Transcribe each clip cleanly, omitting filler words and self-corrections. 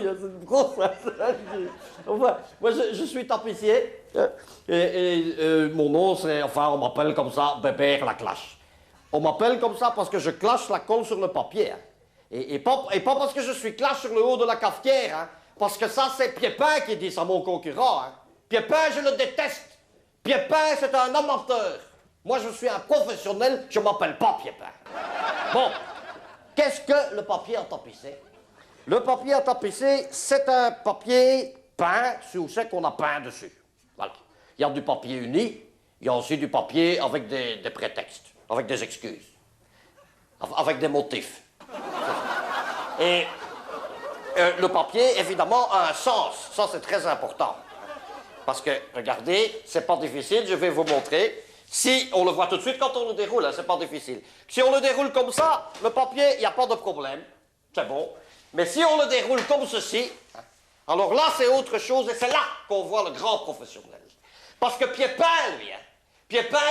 hein, c'est une grosse... Enfin, moi, je suis tapissier. Mon nom, c'est... Enfin, on m'appelle comme ça, Bébert la clash. On m'appelle comme ça parce que je clash la colle sur le papier. Hein. Et pas parce que je suis clash sur le haut de la cafetière. Hein, parce que ça, c'est Piépin qui dit ça à mon concurrent. Hein. Piépin, je le déteste. Piépin, c'est un amateur. Moi, je suis un professionnel, je m'appelle pas Piépin. Bon, qu'est-ce que le papier à tapisser? Le papier à tapisser, c'est un papier peint sur ce qu'on a peint dessus. Voilà. Il y a du papier uni, il y a aussi du papier avec des prétextes, avec des excuses, avec des motifs. Et le papier, évidemment, a un sens. Ça, c'est très important. Parce que, regardez, c'est pas difficile, je vais vous montrer. Si, on le voit tout de suite quand on le déroule, hein, c'est pas difficile. Si on le déroule comme ça, le papier, il n'y a pas de problème. C'est bon. Mais si on le déroule comme ceci, hein, alors là, c'est autre chose et c'est là qu'on voit le grand professionnel. Parce que Piépin,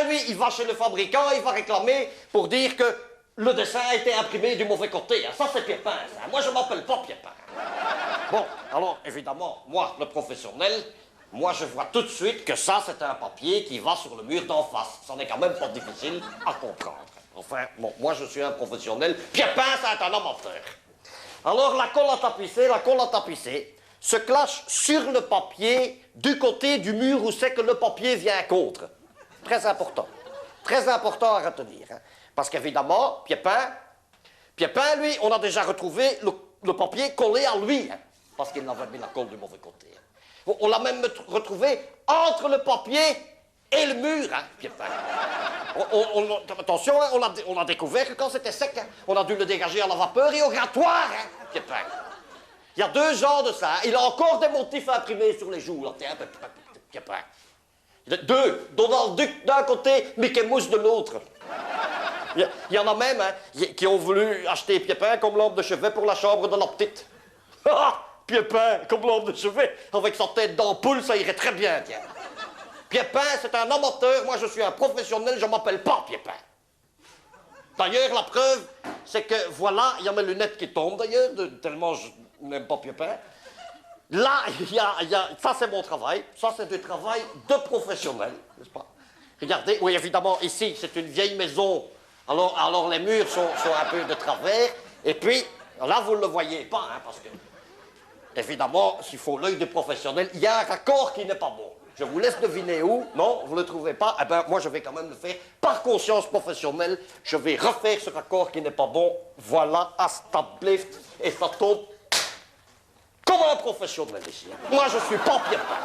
lui, il va chez le fabricant, il va réclamer pour dire que le dessin a été imprimé du mauvais côté. Hein. Ça, c'est Piépin, ça. Moi, je m'appelle pas Piépin. Bon, alors, évidemment, moi, le professionnel, moi, je vois tout de suite que ça, c'est un papier qui va sur le mur d'en face. Ça n'est quand même pas difficile à comprendre. Enfin, bon, moi, je suis un professionnel. Piépin, c'est un amateur. Alors, la colle à tapisser se clash sur le papier du côté du mur où c'est que le papier vient contre. Très important. Très important à retenir. Hein. Parce qu'évidemment, Piépin, lui, on a déjà retrouvé le papier collé à lui. Hein, parce qu'il avait mis la colle du mauvais côté. Hein. On l'a même retrouvé entre le papier et le mur, hein, Piépin. Attention, hein, on a découvert que quand c'était sec, hein, on a dû le dégager à la vapeur et au grattoir, hein, Piépin. Il y a 2 genres de ça. Hein. Il a encore des motifs imprimés sur les joues, là, tiens, Piépin. 2, Donald Duck d'un côté, Mickey Mouse de l'autre. Il y en a même hein, qui ont voulu acheter Piépin comme lampe de chevet pour la chambre de la petite. Piépin comme lampe de chevet, avec sa tête d'ampoule, ça irait très bien, tiens. Piépin, c'est un amateur, moi je suis un professionnel, je m'appelle pas Piépin. D'ailleurs, la preuve, c'est que voilà, il y a mes lunettes qui tombent d'ailleurs, tellement je n'aime pas Piépin. Là, ça c'est mon travail, ça c'est du travail de professionnel, n'est-ce pas? Regardez, oui évidemment, ici c'est une vieille maison, alors les murs sont un peu de travers, et puis, là vous ne le voyez pas, hein, parce que, évidemment, s'il faut l'œil du professionnel, il y a un raccord qui n'est pas bon. Je vous laisse deviner où, non, vous ne le trouvez pas, eh bien moi je vais quand même le faire, par conscience professionnelle, je vais refaire ce raccord qui n'est pas bon, voilà, alsjeblieft, et ça tombe comme un professionnel ici. Moi je suis pas Piépin.